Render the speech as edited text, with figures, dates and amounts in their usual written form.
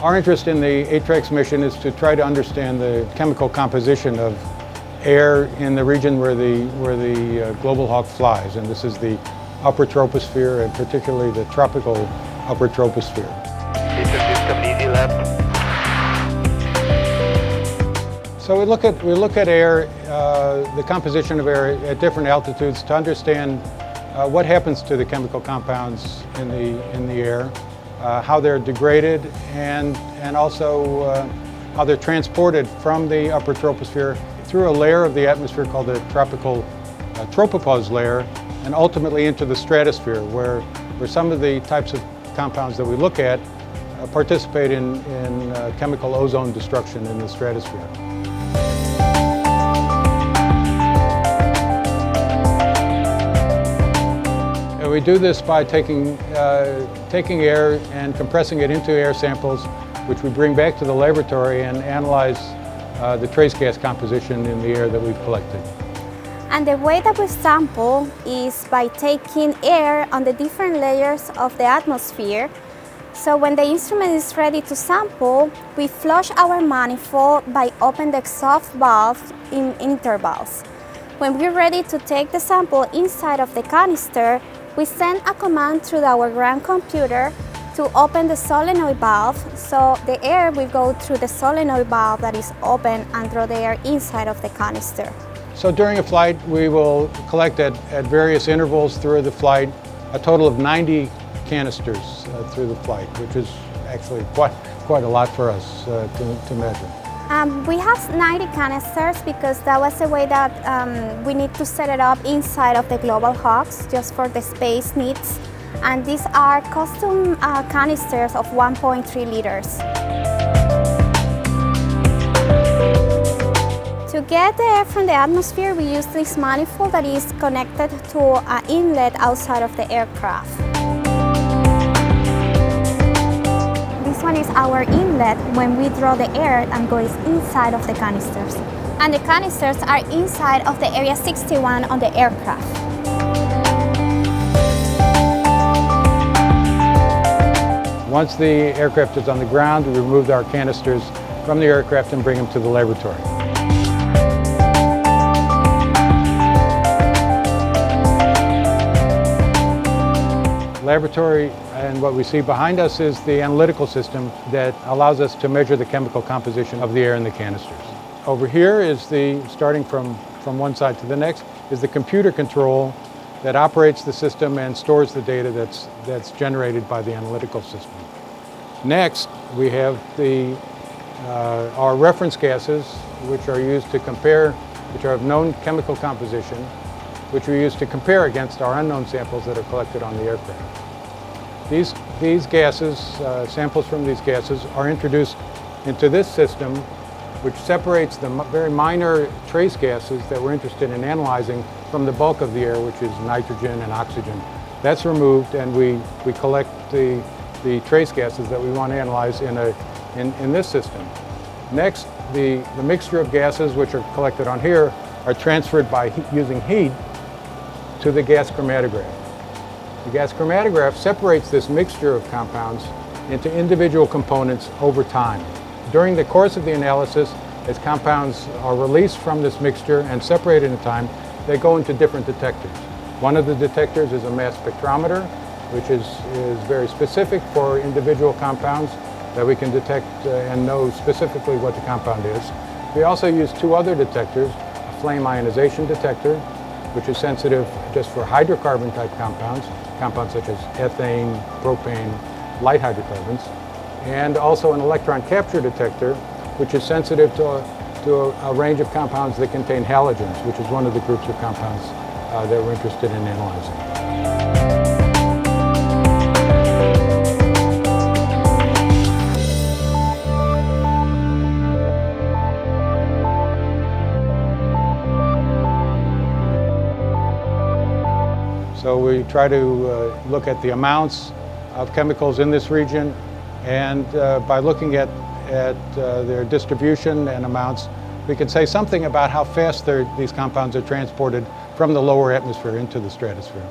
Our interest in the ATTREX mission is to try to understand the chemical composition of air in the region where the global hawk flies, and this is the upper troposphere, and particularly the tropical upper troposphere. So we look at air, the composition of air at different altitudes to understand what happens to the chemical compounds in the air, how they're degraded, and also how they're transported from the upper troposphere through a layer of the atmosphere called the Tropopause layer, and ultimately into the stratosphere, where some of the types of compounds that we look at participate in chemical ozone destruction in the stratosphere. And we do this by taking air and compressing it into air samples, which we bring back to the laboratory and analyze the trace gas composition in the air that we've collected. And the way that we sample is by taking air on the different layers of the atmosphere. So when the instrument is ready to sample, we flush our manifold by opening the exhaust valve in intervals. When we're ready to take the sample inside of the canister, we send a command through our ground computer to open the solenoid valve, so the air will go through the solenoid valve that is open and draw the air inside of the canister. So during a flight, we will collect at various intervals through the flight a total of 90 canisters through the flight, which is actually quite a lot for us to measure. We have 90 canisters because that was the way that we need to set it up inside of the Global Hawks just for the space needs. And these are custom canisters of 1.3 liters. To get the air from the atmosphere, we use this manifold that is connected to an inlet outside of the aircraft. This one is our inlet when we draw the air and goes inside of the canisters. And the canisters are inside of the Area 61 on the aircraft. Once the aircraft is on the ground, we remove our canisters from the aircraft and bring them to the laboratory. Laboratory, and what we see behind us is the analytical system that allows us to measure the chemical composition of the air in the canisters. Over here is starting from one side to the next, is the computer control that operates the system and stores the data that's generated by the analytical system. Next, we have our reference gases, which are used to compare, which are of known chemical composition, which we use to compare against our unknown samples that are collected on the aircraft. These gases, samples from these gases, are introduced into this system, which separates the very minor trace gases that we're interested in analyzing from the bulk of the air, which is nitrogen and oxygen. That's removed, and we collect the trace gases that we want to analyze in this system. Next, the mixture of gases which are collected on here are transferred by using heat to the gas chromatograph. The gas chromatograph separates this mixture of compounds into individual components over time. During the course of the analysis, as compounds are released from this mixture and separated in time, they go into different detectors. One of the detectors is a mass spectrometer, which is very specific for individual compounds that we can detect and know specifically what the compound is. We also use two other detectors, a flame ionization detector, which is sensitive just for hydrocarbon type compounds such as ethane, propane, light hydrocarbons, and also an electron capture detector, which is sensitive to a range of compounds that contain halogens, which is one of the groups of compounds that we're interested in analyzing. So we try to look at the amounts of chemicals in this region, and by looking at their distribution and amounts, we can say something about how fast these compounds are transported from the lower atmosphere into the stratosphere.